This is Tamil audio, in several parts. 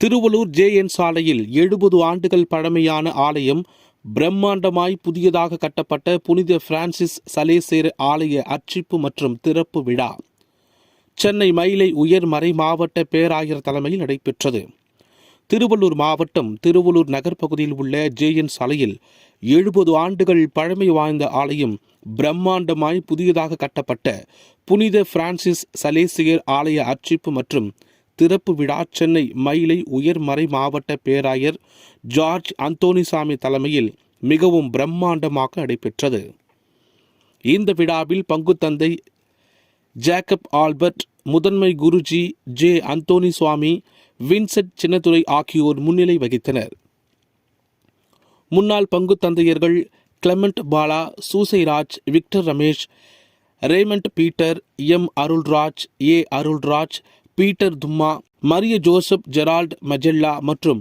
திருவள்ளூர் ஜேஎன் சாலையில் 70 ஆண்டுகள் பழமையான ஆலயம் பிரம்மாண்டமாய் புதியதாக கட்டப்பட்ட புனித பிரான்சிஸ் சலேசியர் ஆலய அர்ச்சிப்பு மற்றும் திறப்பு விழா சென்னை மயிலை உயர்மறை மாவட்ட பேராயர் தலைமையில் நடைபெற்றது. திருவள்ளூர் மாவட்டம் திருவள்ளூர் நகர் பகுதியில் உள்ள ஜேஎன் சாலையில் 70 ஆண்டுகள் பழமை வாய்ந்த ஆலயம் பிரம்மாண்டமாய் புதியதாக கட்டப்பட்ட புனித பிரான்சிஸ் சலேசியர் ஆலய அர்ச்சிப்பு மற்றும் திறப்பு விழா சென்னை மயிலை உயர்மறை மாவட்ட பேராயர் ஜார்ஜ் அந்தோனிசாமி தலைமையில் மிகவும் பிரம்மாண்டமாக நடைபெற்றது. இந்த விழாவில் பங்குத்தந்தை ஜேக்கப் ஆல்பர்ட், முதன்மை குருஜி J Anthony Swami, Vincent Chinnadurai ஆகியோர் முன்னிலை வகித்தனர். முன்னாள் பங்குத்தந்தையர்கள் Clement Bala, Susairaj, Victor Ramesh, Raymond Peter, M Arulraj, A Arulraj, Peter Thumma, Maria Joseph, Gerald Majella மற்றும்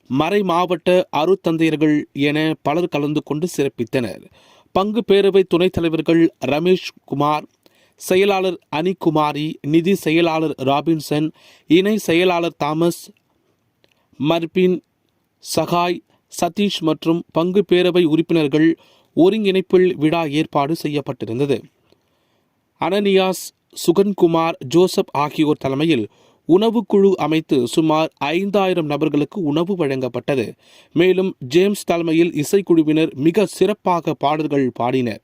மறை மாவட்ட அருத்தந்தையர்கள் என பலர் கலந்து கொண்டு சிறப்பித்தனர். பங்கு பேரவை துணைத் தலைவர்கள் ரமேஷ் குமார், செயலாளர் அனிகுமாரி, நிதி செயலாளர் ராபின்சன், இணை செயலாளர் தாமஸ், மர்பின், சகாய், சதீஷ் மற்றும் பங்கு பேரவை உறுப்பினர்கள் ஒருங்கிணைப்பில் விழா ஏற்பாடு செய்யப்பட்டிருந்தது. அனனியாஸ், சுகன்குமார், ஜோசப் ஆகியோர் தலைமையில் உணவு குழு அமைத்து சுமார் 5000 நபர்களுக்கு உணவு வழங்கப்பட்டது. மேலும் ஜேம்ஸ் தலைமையில் இசைக்குழுவினர் மிக சிறப்பாக பாடல்கள் பாடினர்.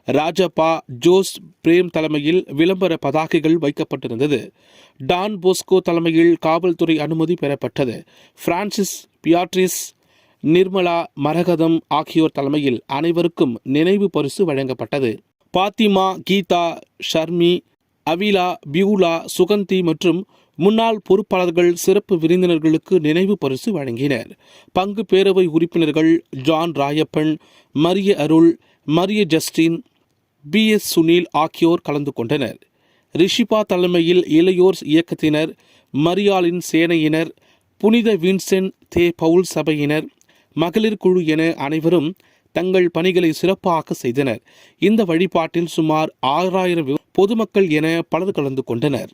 ராஜப்பா, ஜோஸ் பிரேம் தலைமையில் விளம்பர பதாகைகள் வைக்கப்பட்டிருந்தது. டான் போஸ்கோ தலைமையில் காவல்துறை அனுமதி பெறப்பட்டது. பிரான்சிஸ், பியாட்ரிஸ், நிர்மலா, மரகதம் ஆகியோர் தலைமையில் அனைவருக்கும் நினைவு பரிசு வழங்கப்பட்டது. பாத்திமா, கீதா, ஷர்மி, அவிலா, பியூலா, சுகந்தி மற்றும் முன்னாள் பொறுப்பாளர்கள் சிறப்பு விருந்தினர்களுக்கு நினைவு பரிசு வழங்கினர். பங்கு பேரவை உறுப்பினர்கள் ஜான் ராயப்பன், மரிய அருள், மரிய ஜஸ்டின், பி.எஸ். சுனில் ஆகியோர் கலந்து கொண்டனர். ரிஷிபா தலைமையில் இளையோர் இயக்கத்தினர், மரியாளின் சேனையினர், புனித வின்சென்ட் தே பவுல் சபையினர், மகளிர் குழு என அனைவரும் தங்கள் பணிகளை சிறப்பாக செய்தனர். இந்த வழிபாட்டில் சுமார் 6000 பொதுமக்கள் என பலர் கலந்து கொண்டனர்.